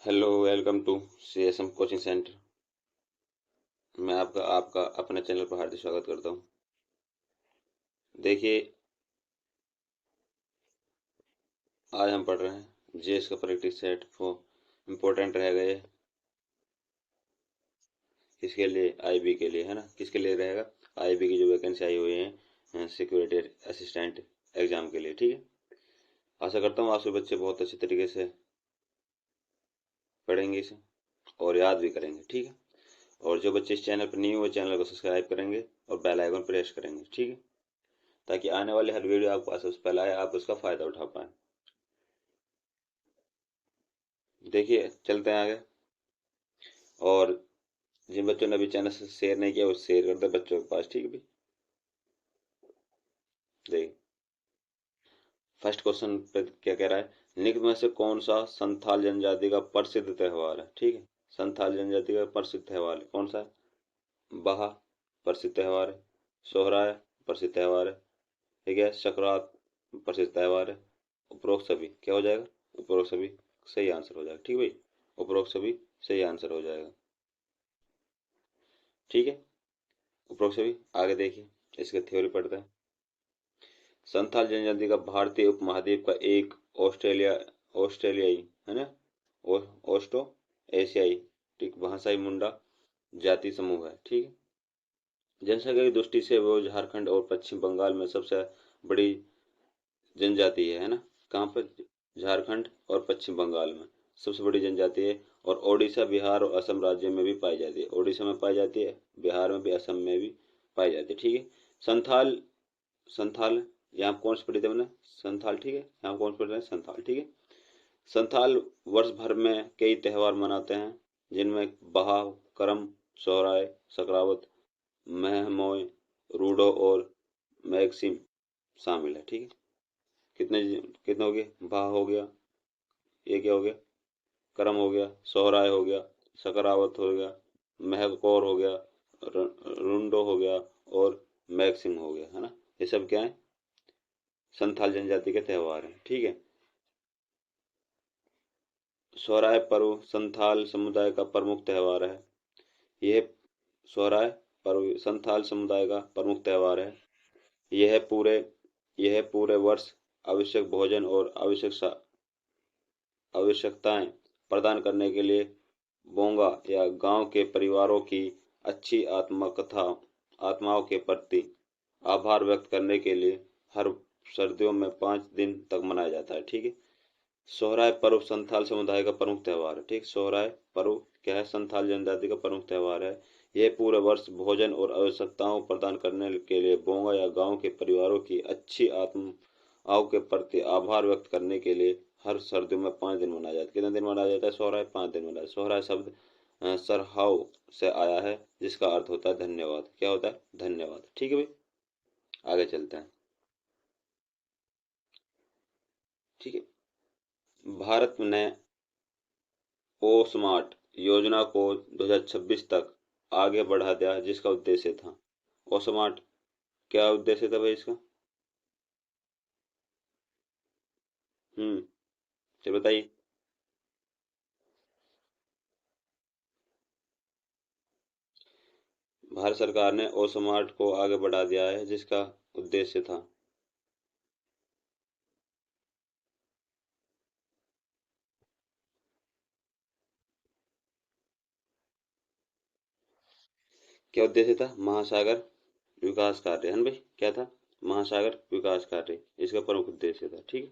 Hello, welcome to CSM coaching centre. मैं आपका आपका अपने चैनल पर हार्दिक स्वागत करता हूं। देखिए, आज हम पढ़ रहे हैं जीएस का प्रैक्टिस सेट फॉर इम्पोर्टेंट रह गए। किसके लिए? आईबी के लिए, है ना। किसके लिए रहेगा? आईबी की जो वैकेंसी आई हुई है सिक्योरिटी असिस्टेंट एग्जाम के लिए। ठीक है, आशा करता हूँ आप सभी बच्चे बहुत अच्छे तरीके से पढ़ेंगे इसे और याद भी करेंगे। ठीक है, और जो बच्चे इस चैनल पर न्यू है चैनल को सब्सक्राइब करेंगे और बेल आइकन प्रेस करेंगे। ठीक है, ताकि आने वाले हर वीडियो आपको पास सबसे पहले आए, आप उसका फ़ायदा उठा पाएँ। देखिए, चलते हैं आगे। और जिन बच्चों ने अभी चैनल से शेयर नहीं किया वो शेयर कर दे बच्चों के पास। ठीक है भाई। देखिए, फर्स्ट क्वेश्चन पे क्या कह रहा है? निम्न में से कौन सा संथाल जनजाति का प्रसिद्ध त्योहार है? ठीक है, संथाल जनजाति का प्रसिद्ध त्योहार है कौन सा है? बहा प्रसिद्ध त्योहार है, सोहराय प्रसिद्ध त्योहार है, ठीक है, सकरात प्रसिद्ध त्योहार है। उपरोक्त सभी क्या हो जाएगा? उपरोक्त सभी सही आंसर हो जाएगा। ठीक है भाई, उपरोक्त सभी सही आंसर हो जाएगा। ठीक है, उपरोक्त सभी। आगे देखिए, इसके थ्योरी पढ़ते हैं। संथाल जनजाति का भारतीय उपमहाद्वीप का एक ऑस्ट्रेलियाई, है ना, ऑस्ट्रो एशियाई, ठीक, भाषाई मुंडा जाति समूह है। ठीक है, जनसंख्या की दृष्टि से वो झारखंड और पश्चिम बंगाल में सबसे बड़ी जनजाति है ना। कहाँ पर? झारखंड और पश्चिम बंगाल में सबसे बड़ी जनजाति है। और ओडिशा, बिहार और असम राज्य में भी पाई जाती है। ओडिशा में पाई जाती है, बिहार में भी, असम में भी पाई जाती है। ठीक है, संथाल संथाल यहाँ कौन से पढ़े थे मैंने? संथाल। ठीक है, यहाँ कौन से पढ़ रहे हैं? संथाल। ठीक है, संथाल वर्ष भर में कई त्यौहार मनाते हैं, जिनमें बहा, करम, सोहराय, सकरावत, महमोय, रूडो और मैक्सिम शामिल है। ठीक है, कितने कितने हो गए? बहा हो गया, ये क्या हो गया? करम हो गया, सोहराय हो गया, सकरावत हो गया, महकौर हो गया, रुंडो हो गया और मैक्सिम हो गया, है ना। ये सब क्या है? संथाल जनजाति के त्यौहार हैं। ठीक है, सोहराय पर्व संथाल समुदाय का प्रमुख त्योहार है। यह सोहराय पर्व संथाल समुदाय का प्रमुख त्योहार है। यह पूरे यह पूरे वर्ष आवश्यक भोजन और आवश्यकताएं प्रदान करने के लिए बोंगा या गांव के परिवारों की अच्छी आत्माओं के प्रति आभार व्यक्त करने के लिए हर सर्दियों में 5 दिन तक मनाया जाता है। ठीक है, सोहराय पर्व संथाल समुदाय का प्रमुख त्योहार है। ठीक, सोहराय पर्व क्या है? संथाल जनजाति का प्रमुख त्योहार है। यह पूरे वर्ष भोजन और आवश्यकताओं प्रदान करने के लिए बोंगा या गांव के परिवारों की अच्छी आत्माओं के प्रति आभार व्यक्त करने के लिए हर सर्दियों में 5 दिन मनाया जाता है। कितने दिन मनाया जाता है? सोहराय 5 दिन मनाया। सोहराय शब्द सरहाव से आया है, जिसका अर्थ होता है धन्यवाद। क्या होता है? धन्यवाद। ठीक है भाई, आगे चलते हैं। ठीक है, भारत ने ओ स्मार्ट योजना को 2026 तक आगे बढ़ा दिया, जिसका उद्देश्य था। ओ स्मार्ट क्या उद्देश्य था भाई इसका? चलो बताइए। भारत सरकार ने ओ स्मार्ट को आगे बढ़ा दिया है, जिसका उद्देश्य था। क्या उद्देश्य था? महासागर विकास कार्य, है ना भाई। क्या था? महासागर विकास कार्य इसका प्रमुख उद्देश्य था। ठीक है,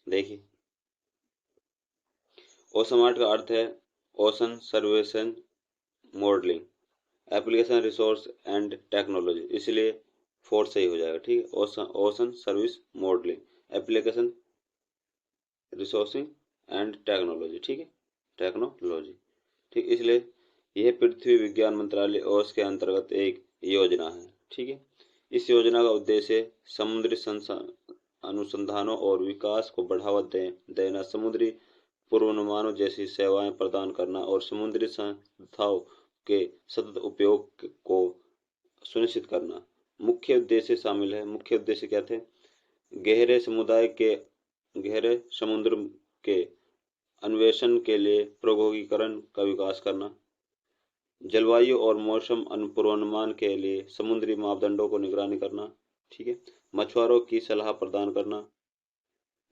देखिए, ओ स्मार्ट का अर्थ है ocean सर्वेशन modelling, application resource and technology, इसलिए फोर सही हो जाएगा। ठीक है, ocean service modelling, application resourcing and technology. ठीक है, टेक्नोलॉजी। ठीक, इसलिए यह पृथ्वी विज्ञान मंत्रालय ओस के अंतर्गत एक योजना है। ठीक है, इस योजना का उद्देश्य समुद्री अनुसंधानों और विकास को बढ़ावा देना, समुद्री पूर्वानुमानों जैसी सेवाएं प्रदान करना और समुद्री संस्थाओं के सतत उपयोग को सुनिश्चित करना मुख्य उद्देश्य शामिल है। मुख्य उद्देश्य क्या थे? गहरे समुदाय के गहरे समुद्र के अन्वेषण के लिए प्रौद्योगिकीकरण का विकास करना, जलवायु और मौसम पूर्वानुमान के लिए समुद्री मापदंडों को निगरानी करना, ठीक है, मछुआरों की सलाह प्रदान करना,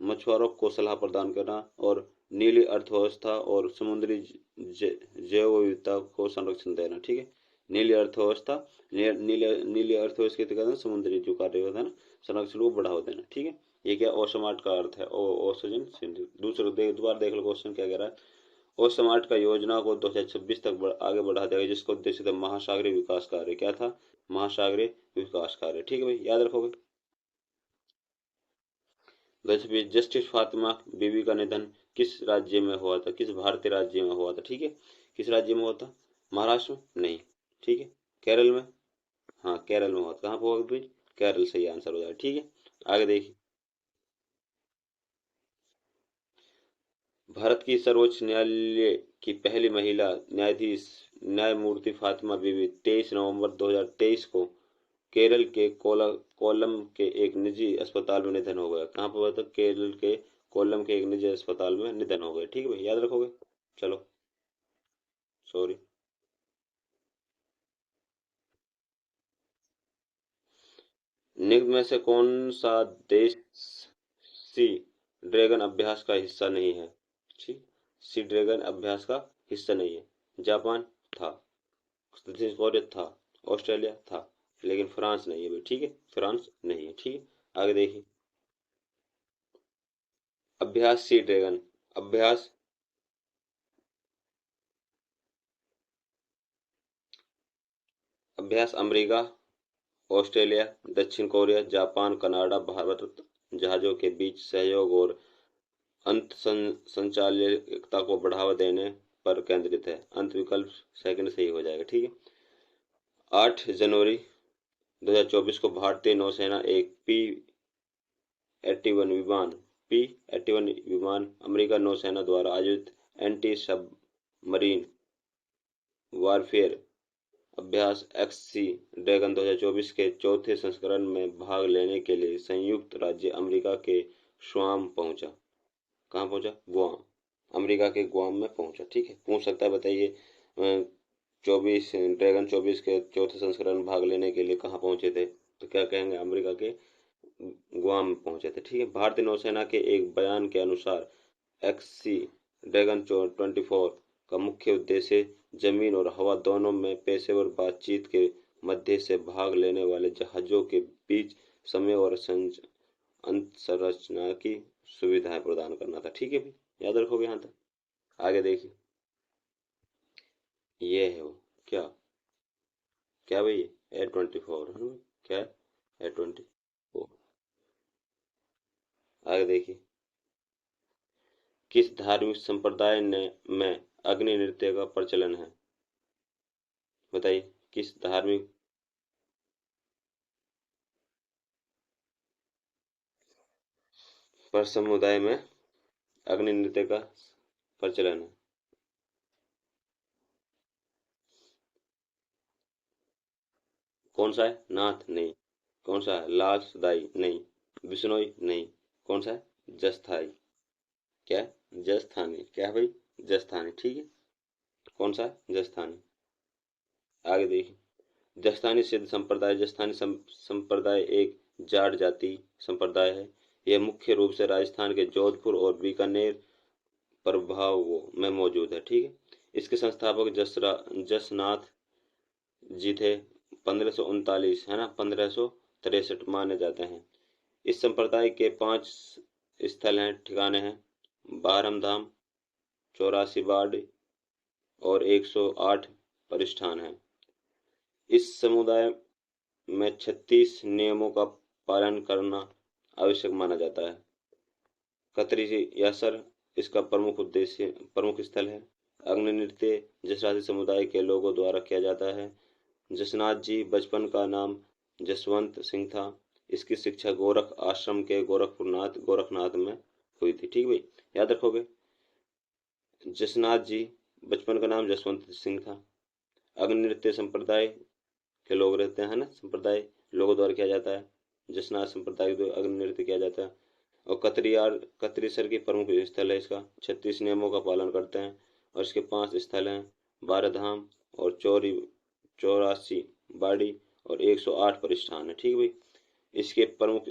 मछुआरों को सलाह प्रदान करना, और नीली अर्थव्यवस्था और समुद्री जैव विविधता को संरक्षण देना, ठीक है। नीली अर्थव्यवस्था, नीली अर्थव्यवस्था के कहते हैं समुद्री जो कार्य होता है ना, संरक्षण को बढ़ावा देना, ठीक है। ये क्या ओसमार्ट का अर्थ है, ऑक्सीजन सिंथेसिस। दूसरा दोबारा देख लो क्वेश्चन क्या कह रहा है। ओसमार्ट का योजना को 2026 तक आगे बढ़ा देगा, जिसका उद्देश्य था महासागरीय विकास कार्य। क्या था? महासागरीय विकास कार्य, ठीक है भाई, याद रखोगे। जस्टिस फातिमा बीबी का निधन किस राज्य में हुआ था? किस भारतीय राज्य में हुआ था? ठीक है, किस राज्य में हुआ था? महाराष्ट्र में नहीं, ठीक है। केरल में, हाँ केरल में हुआ था। कहाँ पर हुआ? केरल सही आंसर हो जाएगा, ठीक है। आगे देखिए, भारत की सर्वोच्च न्यायालय की पहली महिला न्यायाधीश न्यायमूर्ति फातिमा बीबी 23 नवंबर 2023 को केरल के कोल्लम के एक निजी अस्पताल में निधन हो गया। कहाँ पर हुआ था? केरल के कोल्लम के एक निजी अस्पताल में निधन हो गया, ठीक है भाई, याद रखोगे। चलो, सॉरी। निम्न में से कौन सा देश सी ड्रैगन अभ्यास का हिस्सा नहीं है? ठीक, सी ड्रैगन अभ्यास का हिस्सा नहीं है। जापान था, दक्षिण कोरिया था, ऑस्ट्रेलिया था, लेकिन फ्रांस नहीं है भाई, ठीक है, फ्रांस नहीं है, ठीक है। आगे देखिए, अभ्यास सी ड्रैगन अभ्यास, अभ्यास अमेरिका, ऑस्ट्रेलिया, दक्षिण कोरिया, जापान, कनाडा, भारत जहाजों के बीच सहयोग और अंत संचालितता को बढ़ावा देने पर केंद्रित है। अंत विकल्प सेकंड सही हो जाएगा, ठीक है। 8 जनवरी 2024 को भारतीय नौसेना एक P-81 विमान अमेरिका नौसेना द्वारा आयोजित एंटी सबमरीन वारफेयर अभ्यास एक्ससी ड्रैगन 2024 के चौथे संस्करण में भाग लेने के लिए संयुक्त राज्य अमेरिका के श्वाम पहुंचा। कहाँ पहुंचा? गुआम, अमेरिका के गुआम में पहुंचा, ठीक है। पूछ सकता है, बताइए 24 के चौथे संस्करण में भाग लेने के लिए कहाँ पहुंचे थे? तो क्या कहेंगे? अमेरिका के गुआम में पहुंचे थे, ठीक है। भारतीय नौसेना के एक बयान के अनुसार एक्ससी ड्रैगन 24 का मुख्य उद्देश्य जमीन और हवा दोनों में पेशेवर बातचीत के मध्य से भाग लेने वाले जहाजों के बीच समय और अंतरसंरचना की सुविधाएं प्रदान करना था, ठीक है भी, याद रखोगे यहाँ तक। आगे देखिए, ये है वो क्या, क्या भाई? A24 है ना? क्या है? A24। आगे देखिए, किस धार्मिक संप्रदाय में अग्नि नृत्य का प्रचलन है? बताइए, किस धार्मिक पर समुदाय में अग्नि नृत्य का प्रचलन है? कौन सा है? नाथ नहीं। कौन सा है? लाल सदाई नहीं। बिश्नोई नहीं। कौन सा है? जस्थाई। क्या है? जस्थानी। क्या है भाई? जस्थानी, ठीक है। कौन सा है? जस्थानी। आगे देखिए, जस्थानी सिद्ध संप्रदाय। जस्थानी संप्रदाय एक जाट जाति संप्रदाय है। यह मुख्य रूप से राजस्थान के जोधपुर और बीकानेर प्रभाव में मौजूद है, ठीक है। इसके संस्थापक जसनाथ जी थे, 1539 है ना, 1563 माने जाते हैं। इस संप्रदाय के 5 स्थल हैं, ठिकाने हैं, बारहमधाम, 84 बाड़ और 108 परिष्ठान हैं। इस समुदाय में 36 नियमों का पालन करना आवश्यक माना जाता है। खत्री यासर इसका प्रमुख स्थल है। अग्नि नृत्य जसराती समुदाय के लोगों द्वारा किया जाता है। जसनाथ जी बचपन का नाम जसवंत सिंह था। इसकी शिक्षा गोरख आश्रम के गोरखनाथ में हुई थी, ठीक भाई, याद रखोगे। जसनाथ जी बचपन का नाम जसवंत सिंह था। अग्नि नृत्य संप्रदाय के लोग रहते हैं ना, संप्रदाय लोगों द्वारा किया जाता है। जसनाथ संप्रदाय के द्वारा अग्नि नृत्य किया जाता है। और कतरीसर की प्रमुख स्थल है इसका। 36 नियमों का पालन करते हैं और इसके 5 स्थल हैं, 12 धाम और 84 बाड़ी और 108 प्रतिष्ठान है। ठीक है भाई। इसके प्रमुख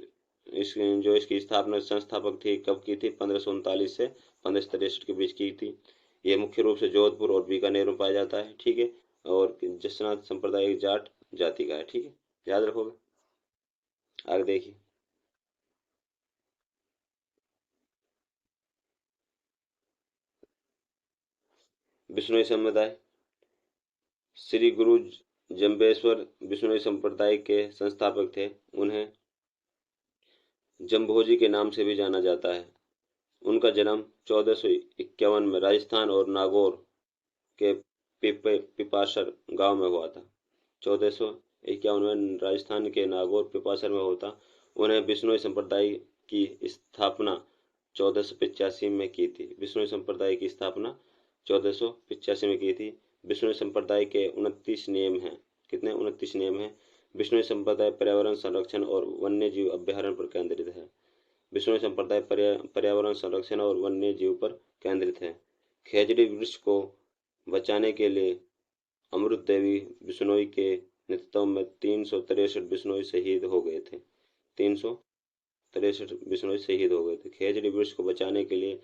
इस जो इसकी स्थापना संस्थापक थी कब की थी, 1539 से 1563 के बीच की थी। ये मुख्य रूप से जोधपुर और बीकानेर में पाया जाता है। ठीक है। और जसनाथ संप्रदाय जाट जाति का है। ठीक है, याद रखोगे। आगे देखिए, बिश्नोई समुदाय। श्री गुरु जम्बेश्वर बिश्नोई संप्रदाय के संस्थापक थे। उन्हें जम्भोजी के नाम से भी जाना जाता है। उनका जन्म 1451 में राजस्थान और नागौर के पिपासर गांव में हुआ था। 1451 में राजस्थान के नागौर पिपासर में होता। उन्हें बिश्नोई संप्रदाय की स्थापना 1485 में की थी। बिश्नोई संप्रदाय की स्थापना 1485 में की थी। बिश्नोई संप्रदाय के 29 नियम हैं। कितने? 29 नियम हैं। बिश्नोई संप्रदाय पर्यावरण संरक्षण और वन्य जीव अभ्यारण्य पर केंद्रित है। बिश्नोई संप्रदाय पर्यावरण संरक्षण और वन्य जीव पर केंद्रित है। खेजड़ी वृक्ष को बचाने के लिए अमृत देवी बिश्नोई के नेतृत्व में 363 बिश्नोई शहीद हो गए थे। 363 बिश्नोई शहीद हो गए थे। खेजड़ी वृक्ष को बचाने के लिए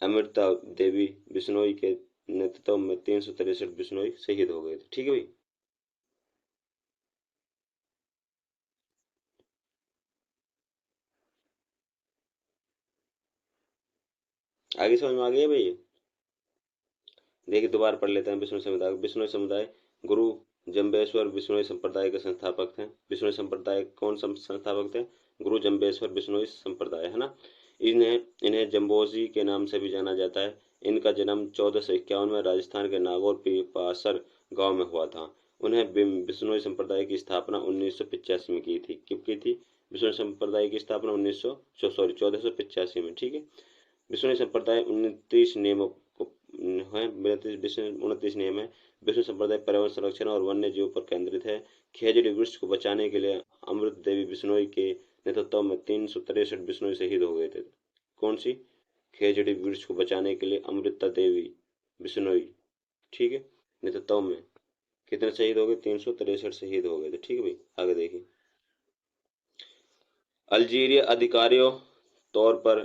अमृता देवी बिश्नोई के नेतृत्व में 363 बिश्नोई शहीद हो गए थे। ठीक है भाई। आगे समझ में आ गया भाई। देखिए दोबारा पढ़ लेते हैं। बिश्नोई समुदाय गुरु जम्बेश्वर बिश्नोई संप्रदाय के संस्थापक थे। बिश्नोई संप्रदाय कौन संस्थापक थे? गुरु जम्बेश्वर बिश्नोई संप्रदाय, है ना। इन्हें इन्हें जम्बोजी के नाम से भी जाना जाता है। इनका जन्म 1451 में राजस्थान के नागौर पिपासर गांव में हुआ था। उन्हें बिश्नोई संप्रदाय की स्थापना 1985 में की थी। कब की थी? बिश्नोई संप्रदाय की स्थापना 1485 में। ठीक है। बिश्नोई संप्रदाय 29 नियमों को है। 29 नियम है। विष्णु संप्रदाय पर्यावरण संरक्षण और वन्य जीव पर केंद्रित है। खेजड़ी वृक्ष को बचाने के लिए अमृत देवी बिश्नोई के नेतृत्व में 363 बिश्नोई शहीद हो गए थे। कौन सी? खेजड़ी वृक्ष को बचाने के लिए अमृता देवी बिश्नोई, ठीक है, नेतृत्व में कितने शहीद हो गए? 363 शहीद हो गए थे। ठीक है भाई। आगे देखिए, अल्जीरिया आधिकारिक तौर पर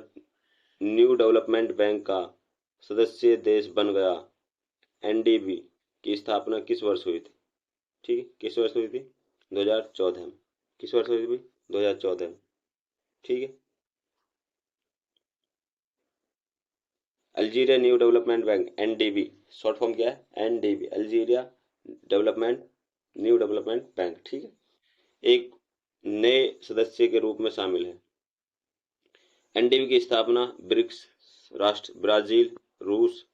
न्यू डेवलपमेंट बैंक का सदस्य देश बन गया। एनडीबी की स्थापना किस वर्ष हुई थी? ठीक है, किस वर्ष हुई थी? 2014 में। किस वर्ष हुई थी भाई? 2014 में। ठीक है। Algeria new development bank, NDB, short form क्या है? NDB, Algeria development new development bank. ठीक है, एक नए सदस्य के रूप में शामिल है। एनडीबी की स्थापना ब्रिक्स राष्ट्र ब्राजील, रूस,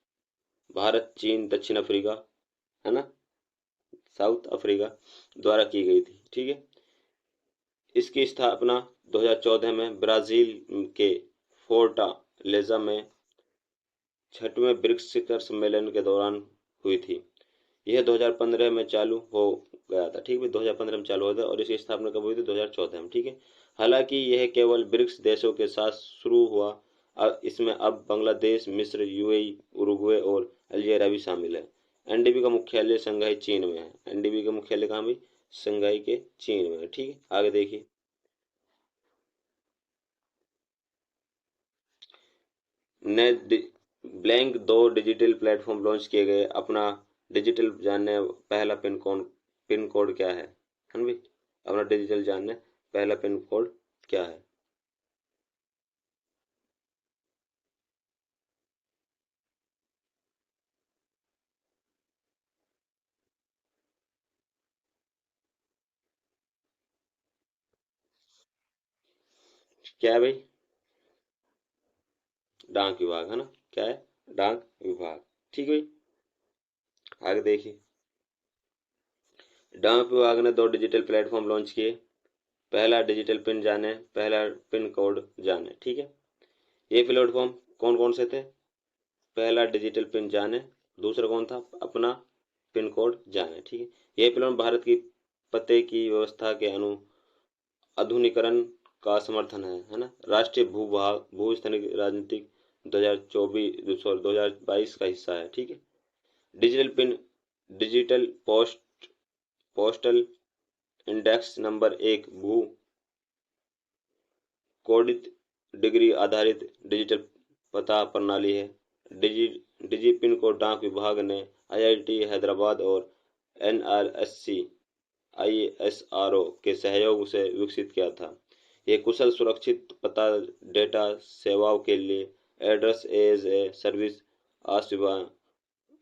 भारत, चीन, दक्षिण अफ्रीका, है ना, साउथ अफ्रीका द्वारा की गई थी। ठीक है। इसकी स्थापना 2014 में ब्राजील के फोर्टा लेजा में 6वें ब्रिक्स शिखर सम्मेलन के दौरान हुई थी। यह 2015 में चालू हो गया था। ठीक है, 2015 में चालू हुआ था और इसकी स्थापना कब हुई थी? 2014 में। ठीक है। हालांकि यह केवल ब्रिक्स देशों के साथ शुरू हुआ, इसमें अब बांग्लादेश, मिस्र, यूएई, उरुग्वे और अल्जीरिया भी शामिल है। एनडीबी का मुख्यालय शंघाई चीन में है। एनडीबी का मुख्यालय कहाँ भाई? शंघाई के चीन में है। ठीक है। आगे देखिए, नए ब्लैंक 2 डिजिटल प्लेटफॉर्म लॉन्च किए गए। अपना डिजिटल जानने पहला पिन कोड क्या है? भाई, अपना डिजिटल जानने पहला पिन कोड क्या है? क्या है भाई? डाक विभाग, है ना। क्या है? डाक विभाग। ठीक है भाई। आगे देखिए, डाक विभाग ने 2 डिजिटल प्लेटफॉर्म लॉन्च किए। पहला डिजिटल पिन जाने, पहला पिन कोड जाने। ठीक है। ये प्लेटफॉर्म कौन कौन से थे? पहला डिजिटल पिन जाने, दूसरा कौन था? अपना पिन कोड जाने। ठीक है। यह प्लेटफॉर्म भारत की पते की व्यवस्था के आधुनिकीकरण का समर्थन है ना। राष्ट्रीय भूस्थानिक राजनीतिक 2022 का हिस्सा है, ठीक है। Digital pin, digital postal index number 1 भू कोडित डिग्री आधारित डिजिटल पता प्रणाली है। डिजिपिन को डाक विभाग ने आईआईटी हैदराबाद और एनआरएससी आईएसआरओ के सहयोग से विकसित किया था। यह कुशल सुरक्षित पता डेटा सेवाओं के लिए एड्रेस एज ए सर्विस आशिवा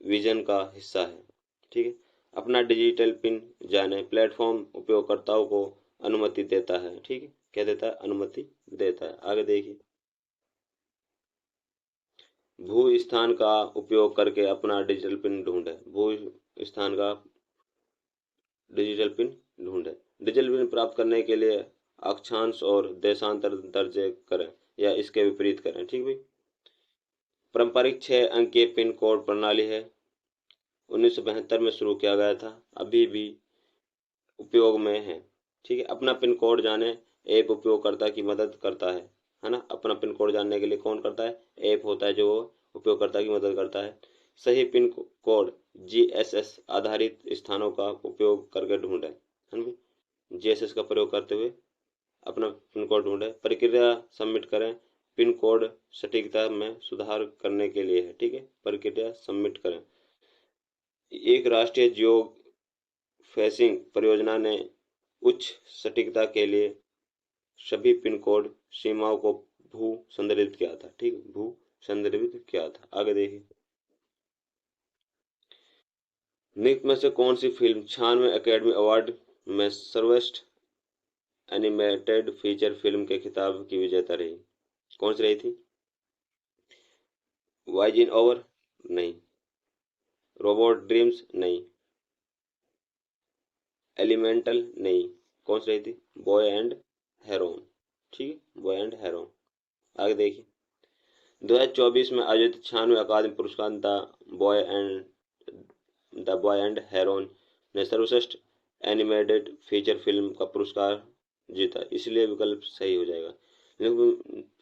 विजन का हिस्सा है, ठीक है। अपना डिजिटल पिन जाने प्लेटफॉर्म उपयोगकर्ताओं को अनुमति देता है, ठीक है। क्या देता है? अनुमति देता है। आगे देखिए, भू स्थान का उपयोग करके अपना डिजिटल पिन ढूंढे। भू स्थान का डिजिटल पिन ढूंढे। डिजिटल पिन प्राप्त करने के लिए अक्षांश और देशांतर दर्ज करें या इसके विपरीत करें, ठीक भाई। पारंपरिक 6 अंकीय पिन कोड प्रणाली है, 1972 में शुरू किया गया था, अभी भी उपयोग में है, ठीक है। अपना पिन कोड जाने ऐप उपयोगकर्ता की मदद करता है ना। अपना पिन कोड जानने के लिए कौन करता है? ऐप होता है जो उपयोगकर्ता की मदद करता है। सही पिन कोड जीएसएस आधारित स्थानों का उपयोग करके ढूंढे, है ना। जीएसएस का प्रयोग करते हुए अपना पिन कोड ढूंढे। प्रक्रिया सबमिट करें, पिन कोड सटीकता में सुधार करने के लिए है, ठीक है। प्रक्रिया सबमिट करें। एक राष्ट्रीय जियो फेंसिंग परियोजना ने उच्च सटीकता के लिए सभी पिन कोड सीमाओं को भू संदर्भित किया था, ठीक, भू संदर्भित किया था। आगे देखिए, निम्न में से कौन सी फिल्म 96 एकेडमी अवार्ड में सर्वश्रेष्ठ एनिमेटेड फीचर फिल्म के खिताब की विजेता रही? कौन सी रही थी? Wise in over? नहीं। Robot dreams? नहीं। एलिमेंटल? नहीं। कौन सी रही थी? बॉय एंड हेरोन, ठीक है, बॉय एंड हेरोन। आगे देखिए, 2024 में आयोजित 96 अकादमी पुरस्कार द बॉय एंड हेरोन ने सर्वश्रेष्ठ एनिमेटेड फीचर फिल्म का पुरस्कार जीता, इसलिए विकल्प सही हो जाएगा।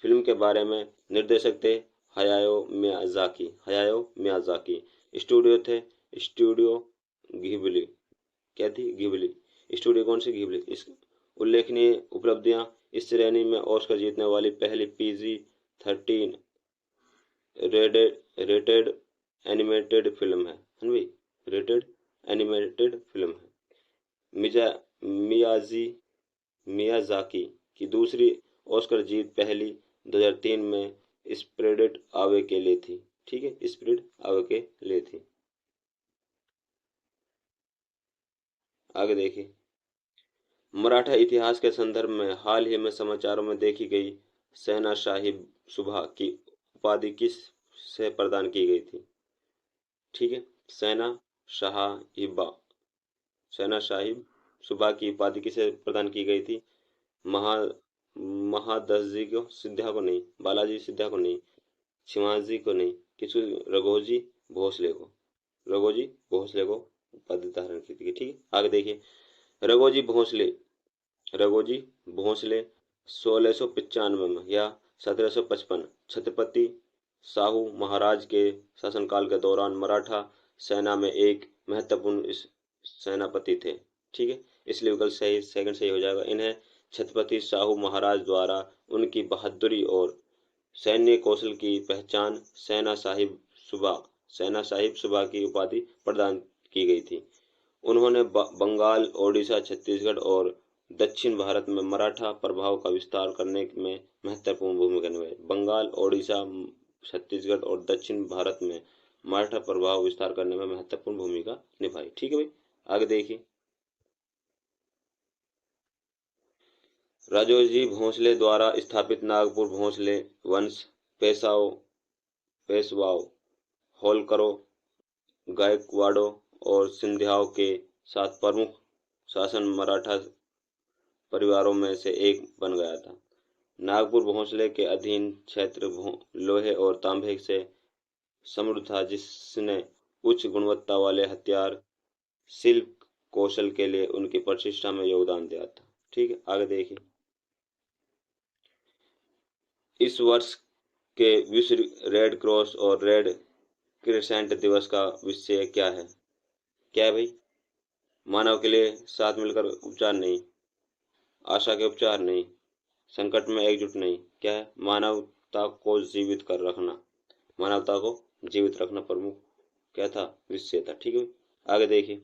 फिल्म के बारे में निर्देशक थे हयाओ मियाजाकी। स्टूडियो थे स्टूडियो घिबली। क्या थी? घिबली। स्टूडियो कौन सी? घिबली। इस उल्लेखनीय उपलब्धियां, इस श्रेणी में ऑस्कर जीतने वाली पहली PG-13 रेटेड एनिमेटेड फिल्म है भाई। रेटेड एनिमेटेड फिल्म है। मियाजाकी की दूसरी ऑस्कर जीत पहली 2003 में स्पिरिटेड अवे के लिए थी, ठीक है, स्पिरिटेड अवे के लिए थी। आगे देखिए, मराठा इतिहास के संदर्भ में हाल ही में समाचारों में देखी गई सेना साहिब सुभा की उपाधि किस से प्रदान की गई थी? ठीक है, सेना साहिब सुभा की उपाधि किसे प्रदान की गई थी? महा महादजी को, सिद्धा को नहीं, बालाजी सिद्धा को नहीं, शिवाजी को नहीं, किसी रघोजी भोसले को, रघोजी भोसले को उपाधि धारण की थी, ठीक है। आगे देखिए, रघोजी भोसले 1695 में या 1755 छत्रपति शाहू महाराज के शासनकाल के दौरान मराठा सेना में एक महत्वपूर्ण सेनापति थे, ठीक है, इसलिए विकल्प सही सेकंड सही हो जाएगा। इन्हें छत्रपति शाहू महाराज द्वारा उनकी बहादुरी और सैन्य कौशल की पहचान सेना साहिब सुबा की उपाधि प्रदान की गई थी। उन्होंने बंगाल, ओडिशा, छत्तीसगढ़ और दक्षिण भारत में मराठा प्रभाव का विस्तार करने में महत्वपूर्ण भूमिका निभाई। बंगाल, ओडिशा, छत्तीसगढ़ और दक्षिण भारत में मराठा प्रभाव विस्तार करने में महत्वपूर्ण भूमिका निभाई, ठीक है भाई। आगे देखिए, राजोजी भोसले द्वारा स्थापित नागपुर भोसले वंश पेशवाओं, होलकरों, गायकवाड़ों और सिंधियाओं के साथ प्रमुख शासन मराठा परिवारों में से एक बन गया था। नागपुर भोसले के अधीन क्षेत्र लोहे और तांबे से समृद्ध था, जिसने उच्च गुणवत्ता वाले हथियार शिल्प कौशल के लिए उनकी प्रतिष्ठा में योगदान दिया था, ठीक है। आगे देखिए, इस वर्ष के विश्व रेड क्रॉस और रेड क्रिसेंट दिवस का विषय क्या है? क्या है भाई? मानव के लिए साथ मिलकर उपचार नहीं, आशा के उपचार नहीं, संकट में एकजुट नहीं, क्या है? मानवता को जीवित कर रखना, मानवता को जीवित रखना प्रमुख क्या था? विषय था। ठीक है, आगे देखिए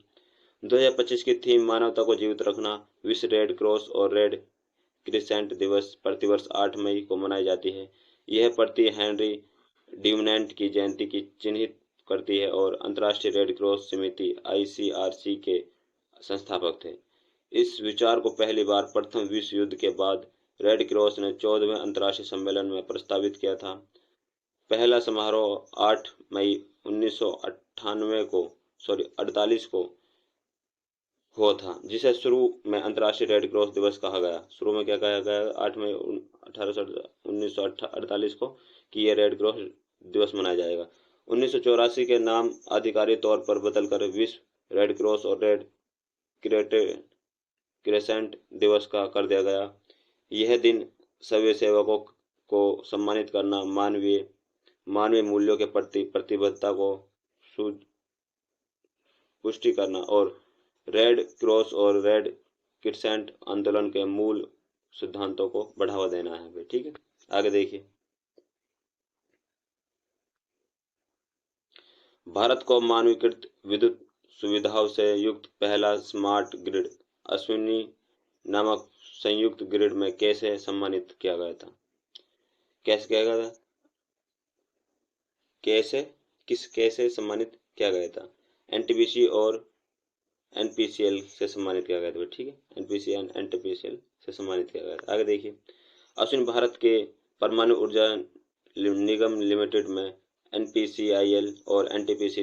2025 की थीम मानवता को जीवित रखना। विश्व रेड क्रॉस और रेड क्रिसेंट दिवस प्रतिवर्ष 8 मई को मनाई जाती है। यह प्रति हेनरी ड्यूनेंट की जयंती की चिन्हित करती है और अंतर्राष्ट्रीय रेड क्रॉस समिति ICRC के संस्थापक थे। इस विचार को पहली बार प्रथम विश्व युद्ध के बाद रेड क्रॉस ने 14वें अंतर्राष्ट्रीय सम्मेलन में प्रस्तावित किया था। पहला समारोह 8 मई 1948 को हुआ था, जिसे शुरू में अंतर्राष्ट्रीय रेड क्रॉस दिवस कहा गया। शुरू में क्या कहा गया? 8 मई 1948 को कि यह रेड क्रॉस दिवस मनाया जाएगा। 1984 के नाम आधिकारिक तौर पर बदलकर विश्व रेड क्रॉस और रेड क्रिसेंट दिवस का कर दिया गया। यह दिन सभी सेवकों को सम्मानित करना, मानवीय मूल्यों के प्रति प्रतिबद्धता को पुष्टि करना और रेड क्रॉस और रेड क्रिसेंट आंदोलन के मूल सिद्धांतों को बढ़ावा देना है। ठीक है, आगे देखिए भारत को मानवीकृत विद्युत सुविधाओं से युक्त पहला स्मार्ट ग्रिड अश्विनी नामक संयुक्त ग्रिड में कैसे सम्मानित किया गया था? कैसे किया गया था? कैसे सम्मानित किया गया था? NTPC और NPCL से सम्मानित किया गया था। ठीक है, NPC और NTPCL से सम्मानित किया गया था। आगे देखिए अश्विन भारत के परमाणु ऊर्जा निगम लिमिटेड में NPCIL और NTPC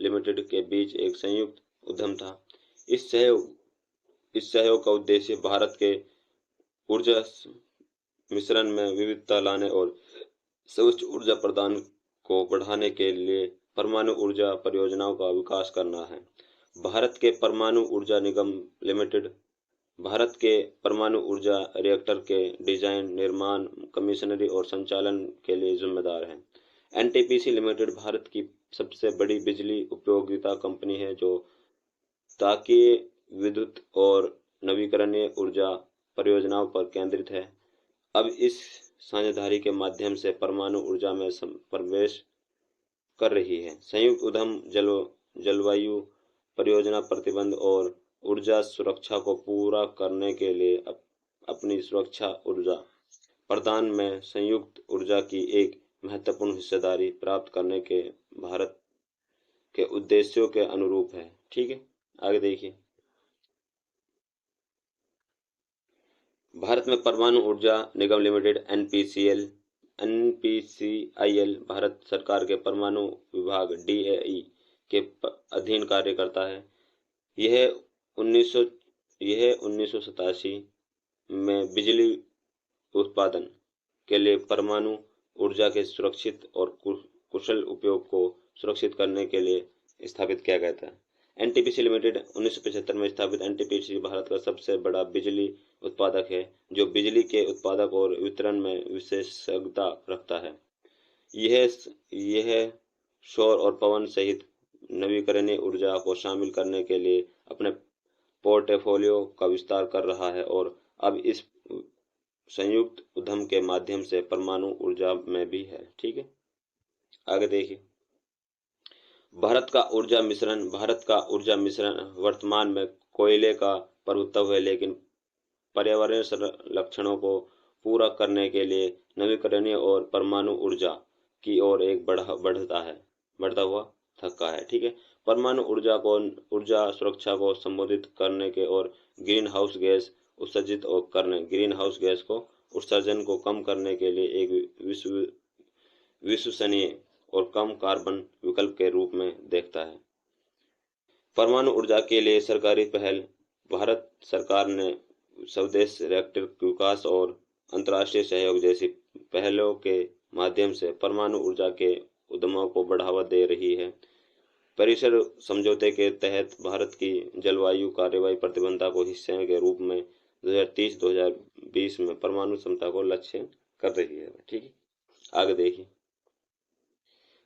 लिमिटेड के बीच एक संयुक्त उद्यम था। इस सहयोग का उद्देश्य भारत के ऊर्जा मिश्रण में विविधता लाने और सर्वोच्च ऊर्जा प्रदान को बढ़ाने के लिए परमाणु ऊर्जा परियोजनाओं का विकास करना है। भारत के परमाणु ऊर्जा निगम लिमिटेड भारत के परमाणु ऊर्जा रिएक्टर के डिजाइन, निर्माण, कमीशनरी और संचालन के लिए जिम्मेदार है। NTPC लिमिटेड भारत की सबसे बड़ी बिजली उपयोगिता कंपनी है जो ताकीय विद्युत और नवीकरणीय ऊर्जा परियोजनाओं पर केंद्रित है। अब इस साझेदारी के माध्यम से परमाणु ऊर्जा में प्रवेश कर रही है। संयुक्त उद्यम जलवायु परियोजना प्रतिबंध और ऊर्जा सुरक्षा को पूरा करने के लिए अपनी सुरक्षा ऊर्जा प्रदान में संयुक्त ऊर्जा की एक महत्वपूर्ण हिस्सेदारी प्राप्त करने के भारत के उद्देश्यों के अनुरूप है। ठीक है, आगे देखिए भारत में परमाणु ऊर्जा निगम लिमिटेड NPCIL भारत सरकार के परमाणु विभाग DAE के अधीन कार्य करता है। यह 1987 में बिजली उत्पादन के लिए परमाणु ऊर्जा के सुरक्षित और कुशल उपयोग को सुरक्षित करने के लिए स्थापित किया गया था। NTPC लिमिटेड 1975 में स्थापित NTPC भारत का सबसे बड़ा बिजली उत्पादक है जो बिजली के उत्पादक और वितरण में विशेषज्ञता रखता है। यह सौर और पवन सहित नवीकरणीय ऊर्जा को शामिल करने के लिए अपने पोर्टफोलियो का विस्तार कर रहा है और अब इस संयुक्त उद्यम के माध्यम से परमाणु ऊर्जा में भी है। ठीक है, आगे देखिए भारत का ऊर्जा मिश्रण वर्तमान में कोयले का प्रभुत्व है, लेकिन पर्यावरणीय लक्षणों को पूरा करने के लिए नवीकरणीय और परमाणु ऊर्जा की ओर एक बढ़ता हुआ थक्का है। ठीक है, परमाणु ऊर्जा सुरक्षा को संबोधित करने के और ग्रीन हाउस गैस उत्सर्जन को कम करने के लिए एक विश्वसनीय और कम कार्बन विकल्प के रूप में देखता है। परमाणु ऊर्जा के लिए सरकारी पहल भारत सरकार ने स्वदेशी रिएक्टर विकास और अंतर्राष्ट्रीय सहयोग जैसी पहलों के माध्यम से परमाणु ऊर्जा के उद्यमों को बढ़ावा दे रही है। परिसर समझौते के तहत भारत की जलवायु कार्रवाई प्रतिबद्धता को हिस्से के रूप में 2030-2020 में परमाणु क्षमता को लक्ष्य कर रही है, ठीक है। आगे देखिए,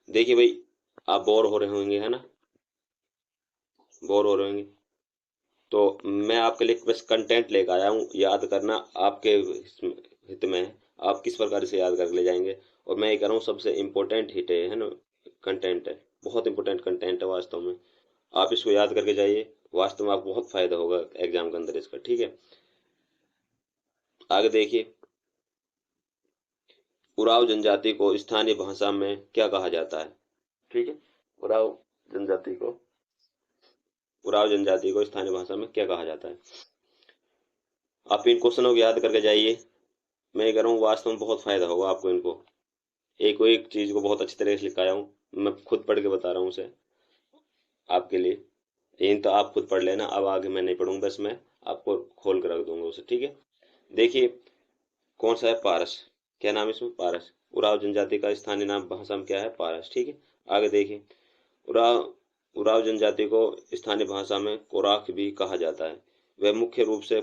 देखिए भाई, आप बोर हो रहे होंगे, है ना, बोर हो रहे होंगे, तो मैं आपके लिए बस कंटेंट लेकर आया हूँ, याद करना आपके हित में है, आप किस प्रकार से याद कर ले जाएंगे। और मैं ये कह रहा हूँ सबसे इम्पोर्टेंट हिट है ना, कंटेंट है, बहुत इंपॉर्टेंट कंटेंट है वास्तव में। आप इसको याद करके जाइए, वास्तव में आपको बहुत फायदा होगा एग्जाम के अंदर इसका, ठीक है। आगे देखिए, उराव जनजाति को स्थानीय भाषा में क्या कहा जाता है, ठीक है। उराव जनजाति को उराव जनजाति को स्थानीय भाषा में क्या कहा जाता है। आप इन क्वेश्चनों को याद करके जाइए, मैं ये कह रहा हूँ वास्तव में बहुत फायदा होगा आपको इनको। एक एक चीज को बहुत अच्छी तरह से लिखाया हूँ, मैं खुद पढ़ के बता रहा हूँ उसे आपके लिए। इन तो आप खुद पढ़ लेना, अब आगे मैं नहीं पढ़ूंगा, बस मैं आपको खोल कर रख दूंगा उसे, ठीक है। देखिए, कौन सा है, पारस, क्या नाम है इसमें, पारस। उराव जनजाति का स्थानीय नाम भाषा में क्या है, पारस, ठीक है। आगे देखिए, उराव उराव जनजाति को स्थानीय भाषा में कोराक भी कहा जाता है। वह मुख्य रूप से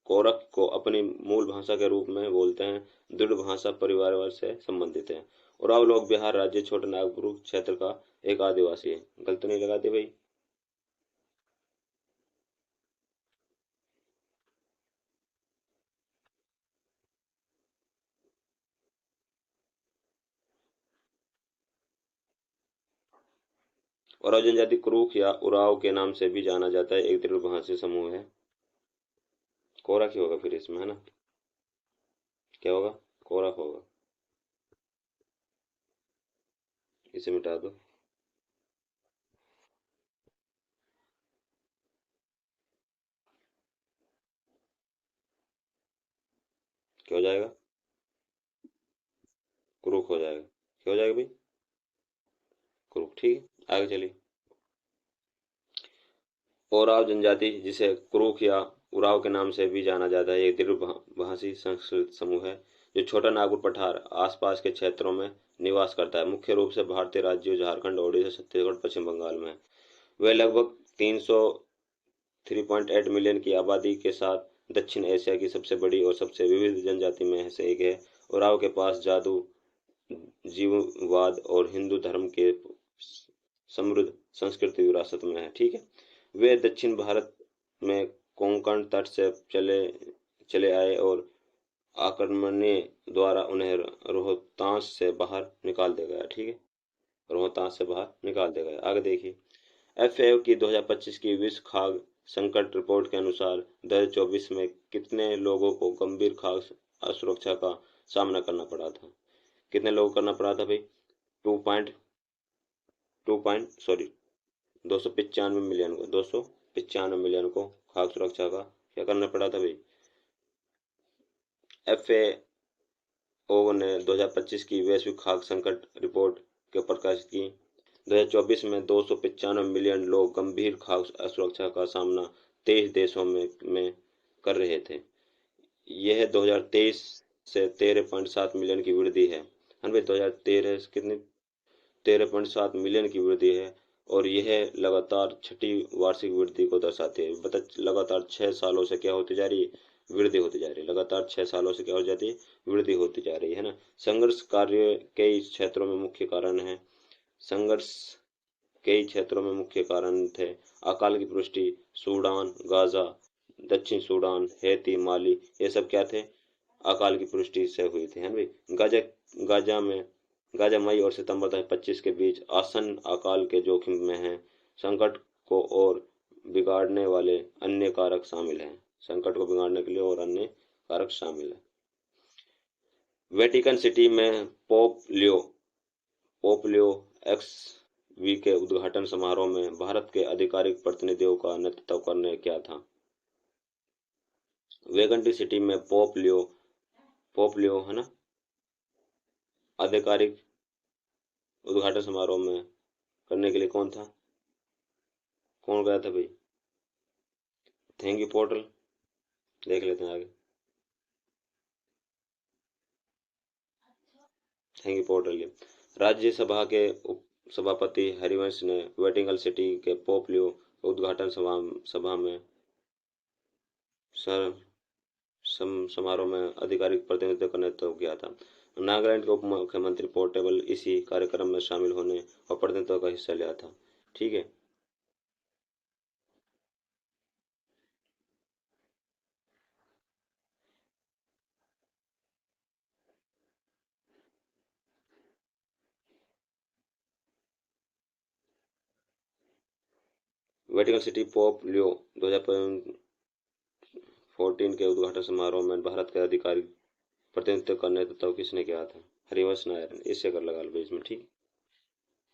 कोरक को अपनी मूल भाषा के रूप में बोलते हैं। दृढ़ भाषा परिवार से संबंधित है। उराव लोग बिहार राज्य छोटे नागपुर क्षेत्र का एक आदिवासी है। गलत नहीं लगाते भाई। उराव जनजाति क्रूक या उराव के नाम से भी जाना जाता है, एक दृढ़ भाषी समूह है। कोरक ही होगा फिर इसमें, है ना, क्या होगा, कोरक होगा। इसे मिटा दो, क्या हो जाएगा, क्रूक हो जाएगा, क्या हो जाएगा भाई, क्रूक, ठीक है। आगे चलिए, ओराव जनजाति जिसे क्रूक या उराव के नाम से भी जाना जाता है, एक दृढ़ भाषी संस्कृत समूह है जो छोटा नागपुर पठार आसपास के क्षेत्रों में निवास करता है। मुख्य रूप से भारतीय राज्यों झारखंड, ओडिशा, छत्तीसगढ़, पश्चिम बंगाल में है। वे लगभग 303.8 मिलियन की आबादी के साथ दक्षिण एशिया की सबसे बड़ी और सबसे विविध जनजाति में से एक है। उराव के पास जादू, जीववाद और हिंदू धर्म के समृद्ध संस्कृति विरासत में है, ठीक है। वे दक्षिण भारत में कोंकण तट से चले चले आए और आक्रमणीय द्वारा उन्हें रोहतास से बाहर निकाल दिया गया, ठीक है, रोहतास से बाहर निकाल दिया गया। आगे देखिए, एफएओ की 2025 की विश्व खाद्य संकट रिपोर्ट के अनुसार 2024 में कितने लोगों को गंभीर खाद्य असुरक्षा का सामना करना पड़ा था। कितने लोगों को करना पड़ा था भाई, टू पॉइंट सॉरी 295 मिलियन को खाद्य सुरक्षा का क्या करना पड़ा था भाई। एफएओ ने 2025 की वैश्विक खाद्य संकट रिपोर्ट के प्रकाशित की। 2024 में 295 मिलियन लोग गंभीर खाद्य असुरक्षा का सामना 23 देशों में कर रहे थे। यह 2023 से 13.7 मिलियन की वृद्धि है। हाँ भाई, 2013 से कितनी, 13.7 मिलियन की वृद्धि है। और यह लगातार छठी वार्षिक वृद्धि को दर्शाती है। बता, लगातार 6 सालों से क्या होती जा रही है, वृद्धि होती जा रही है। लगातार 6 सालों से क्या हो जाती है, वृद्धि होती जा रही है ना। संघर्ष कार्य कई क्षेत्रों में मुख्य कारण है। संघर्ष कई क्षेत्रों में मुख्य कारण थे। अकाल की पुष्टि, सूडान, गाजा, दक्षिण सूडान, हैती, माली, ये सब क्या थे, अकाल की पुष्टि से हुई थी, है ना भाई। गाजा गाजा में गाजा मई और सितंबर 2025 के बीच आसन्न अकाल के जोखिम में है। संकट को और बिगाड़ने वाले अन्य कारक शामिल हैं। संकट को बिगाड़ने के लिए और अन्य कारक शामिल हैं। वेटिकन सिटी में पोप लियो एक्स वी के उद्घाटन समारोह में भारत के आधिकारिक प्रतिनिधियों का नेतृत्व करने क्या था। वेगन सिटी में पोप लियो है ना, आधिकारिक उद्घाटन समारोह में करने के लिए कौन था, कौन गया था भाई। थैंक यू पोर्टल, देख लेते हैं आगे। Thank you portal. ये राज्यसभा के उप सभापति हरिवंश ने वेटिकन सिटी के पोप लियो उद्घाटन सभा में सर समारोह में आधिकारिक प्रतिनिधित्व का नेतृत्व किया था। नागालैंड के उप मुख्यमंत्री पोर्टेबल इसी कार्यक्रम में शामिल होने और प्रतिनिधित्व का हिस्सा लिया था। ठीक है। वेटिकन सिटी पोप लियो 2014 के उद्घाटन समारोह में भारत के आधिकारिक प्रतिनिधित्व का नेतृत्व किसने किया था? हरिवंश नारायण। इससे कर लगा लो बीच में। ठीक,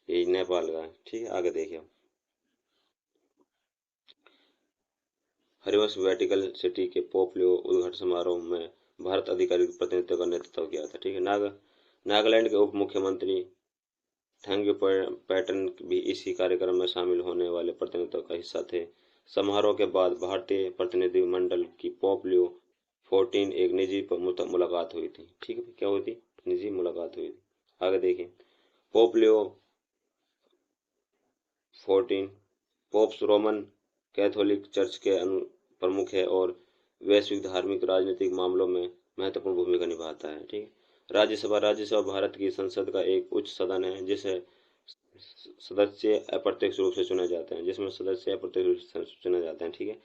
ये नेपाल का है। ठीक है, आगे देखिए। हरिवंश वेटिकन सिटी के पोप लियो उद्घाटन समारोह में भारत आधिकारिक प्रतिनिधित्व का नेतृत्व किया था। ठीक है। नागालैंड के उप मुख्यमंत्री थैंक्यू पैटर्न भी इसी कार्यक्रम में शामिल होने वाले प्रतिनिधित्व का हिस्सा थे। समारोह के बाद भारतीय प्रतिनिधि मंडल की पोप लियो 14 एक निजी मुलाकात हुई थी। ठीक है, क्या हुई थी? निजी मुलाकात हुई थी। आगे देखिए। Pope Leo 14 pops Roman Catholic church के प्रमुख है और वैश्विक धार्मिक राजनीतिक मामलों में महत्वपूर्ण भूमिका निभाता है। ठीक है। राज्यसभा भारत की संसद का एक उच्च सदन है सदस्य अप्रत्यक्ष रूप से चुने जाते हैं जिसमें सदस्य अप्रत्यक्ष रूप से चुने जाते हैं। ठीक है।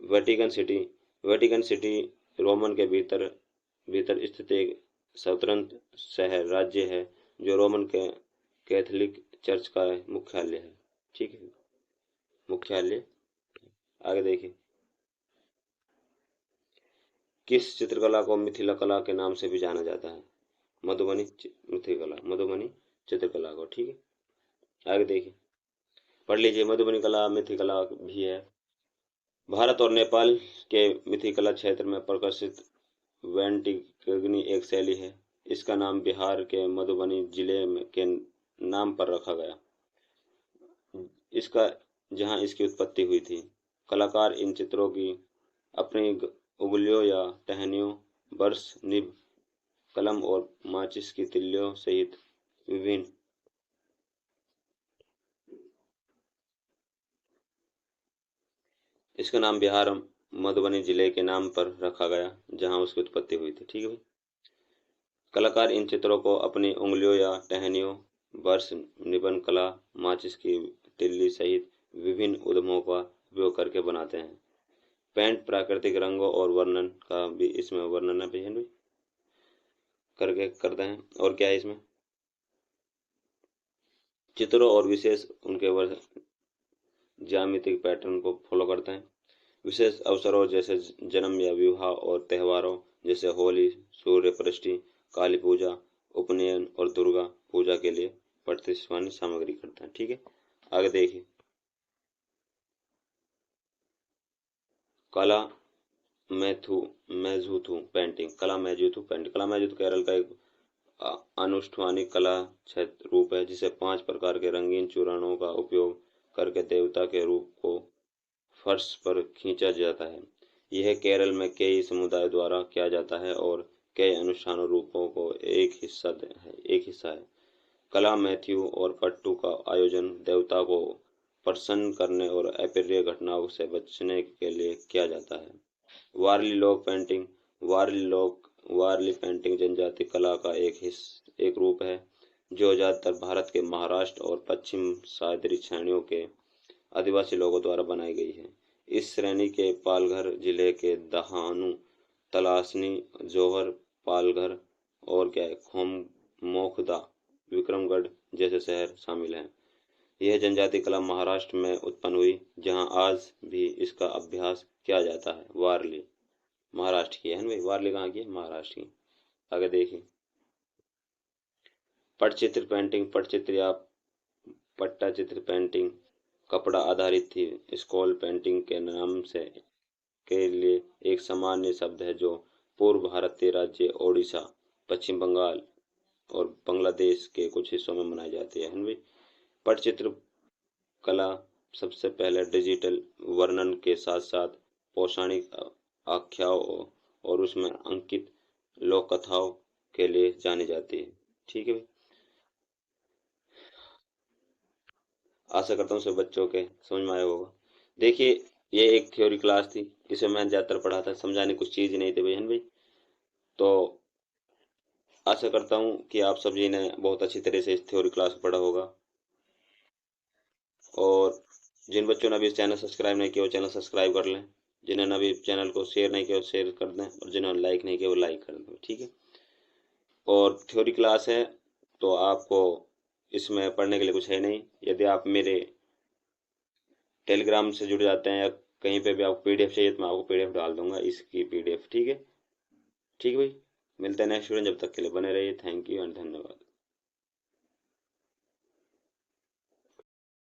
Vatican city Vatican city Roman के भीतर भीतर स्थित एक स्वतंत्र शहर राज्य है जो रोमन के कैथोलिक चर्च का मुख्यालय है। ठीक है, मुख्यालय। आगे देखिए। किस चित्रकला को मिथिला कला के नाम से भी जाना जाता है? मधुबनी चित्रकला को। ठीक है, आगे देखिए। पढ़ लीजिए। मधुबनी कला मिथिला भी है। भारत और नेपाल के मिथिला क्षेत्र में प्रकाशित वेंटिकग्नि एक शैली है। इसका नाम बिहार के मधुबनी जिले के नाम पर रखा गया इसका जहां इसकी उत्पत्ति हुई थी। कलाकार इन चित्रों की अपनी उंगलियों या टहनियों, बर्स, निब, कलम और माचिस की तिल्लियों सहित विभिन्न इसका नाम बिहार मधुबनी जिले के नाम पर रखा गया जहां उसकी उत्पत्ति हुई थी। ठीक है भाई। कलाकार इन चित्रों को अपनी उंगलियों या टहनियों, बर्स, निबन कला, माचिस की तिल्ली सहित विभिन्न उद्यमों का उपयोग करके बनाते हैं। पेंट प्राकृतिक रंगों और वर्णन का भी इसमें वर्णन भी करके करते हैं। और क्या है इसमें? चित्रों और विशेष उनके ज्यामितिक पैटर्न को फॉलो करते हैं। विशेष अवसरों जैसे जन्म या विवाह और त्योहारों जैसे होली, सूर्य षष्ठी, काली पूजा, उपनयन और दुर्गा पूजा के लिए प्रतिष्ठान सामग्री करते हैं। ठीक है, आगे देखिए। कला मेजुथु पेंटिंग। कला मेजुथु केरल का एक अनुष्ठानिक कला क्षेत्र रूप है जिसे 5 प्रकार के रंगीन चूर्णों का उपयोग करके देवता के रूप को फर्श पर खींचा जाता है। यह केरल में कई समुदायों द्वारा किया जाता है और कई अनुष्ठानों रूपों को एक हिस्सा है। कला मैथ्यू और पट्टू का आयोजन देवता को प्रसन्न करने और अप्रिय घटनाओं से बचने के लिए किया जाता है। वारली लोक पेंटिंग वारली पेंटिंग जनजाति कला का एक रूप है जो ज़्यादातर भारत के महाराष्ट्र और पश्चिम सागरीय श्रेणियों के आदिवासी लोगों द्वारा बनाई गई है। इस श्रेणी के पालघर जिले के दहानू, तलासनी, जौहर, पालघर और मोखदा, विक्रमगढ़ जैसे शहर शामिल हैं। यह जनजाति कला महाराष्ट्र में उत्पन्न हुई जहां आज भी इसका अभ्यास किया जाता है। वारली महाराष्ट्र की है ना भाई? वारली कहाँ की है? महाराष्ट्र की। आगे देखिए। पटचित्र या पट्टाचित्र पेंटिंग कपड़ा आधारित थी। स्कॉल पेंटिंग के नाम से के लिए एक सामान्य शब्द है जो पूर्व भारतीय राज्य ओडिशा, पश्चिम बंगाल और बांग्लादेश के कुछ हिस्सों में मनाई जाती है भाई। पटचित्र कला सबसे पहले डिजिटल वर्णन के साथ साथ पौराणिक आख्याओं और उसमें अंकित लोक कथाओं के लिए जानी जाती है। ठीक है भाई। आशा करता हूँ सब बच्चों के समझ में आया होगा। देखिए, ये एक थ्योरी क्लास थी, इसमें मैंने ज़्यादातर पढ़ा था, समझाने कुछ चीज़ नहीं थे बहन भाई। तो आशा करता हूँ कि आप सभी ने बहुत अच्छी तरह से इस थ्योरी क्लास को पढ़ा होगा। और जिन बच्चों ने अभी इस चैनल सब्सक्राइब नहीं किया वो चैनल सब्सक्राइब कर लें, जिन्होंने अभी चैनल को शेयर नहीं किया वो शेयर कर दें, और जिन्होंने लाइक नहीं किया वो लाइक कर दें, ठीक है। और थ्योरी क्लास है तो आपको इसमें पढ़ने के लिए कुछ है नहीं। यदि आप मेरे टेलीग्राम से जुड़ जाते हैं या कहीं पे भी आपको पीडीएफ चाहिए तो मैं आपको पीडीएफ डाल दूंगा इसकी पीडीएफ, ठीक है। ठीक है भाई, मिलते हैं नेक्स्ट वीडियो, जब तक के लिए बने रहिए। थैंक यू एंड धन्यवाद।